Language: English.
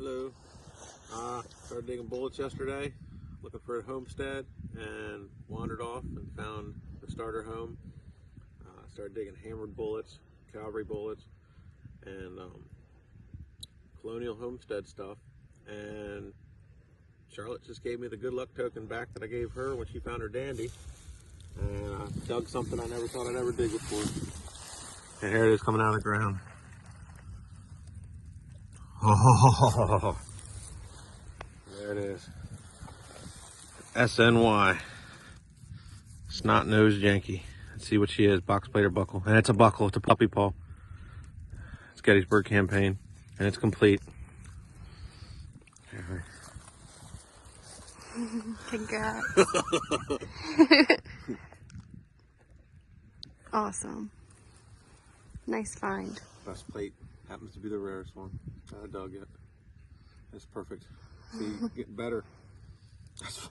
Hello. Started digging bullets yesterday, looking for a homestead, and wandered off and found the starter home. Started digging hammered bullets, cavalry bullets, and colonial homestead stuff. And Charlotte just gave me the good luck token back that I gave her when she found her dandy. And I dug something I never thought I'd ever dig before. And here it is coming out of the ground. Oh, there it is. SNY. Snot-nosed Yankee. Let's see what she is. Box plate or buckle. And it's a buckle. It's a puppy paw. It's Gettysburg campaign. And it's complete. Congrats. Awesome. Nice find. Best plate. Happens to be the rarest one that I dug yet. It's perfect. See, getting better. That's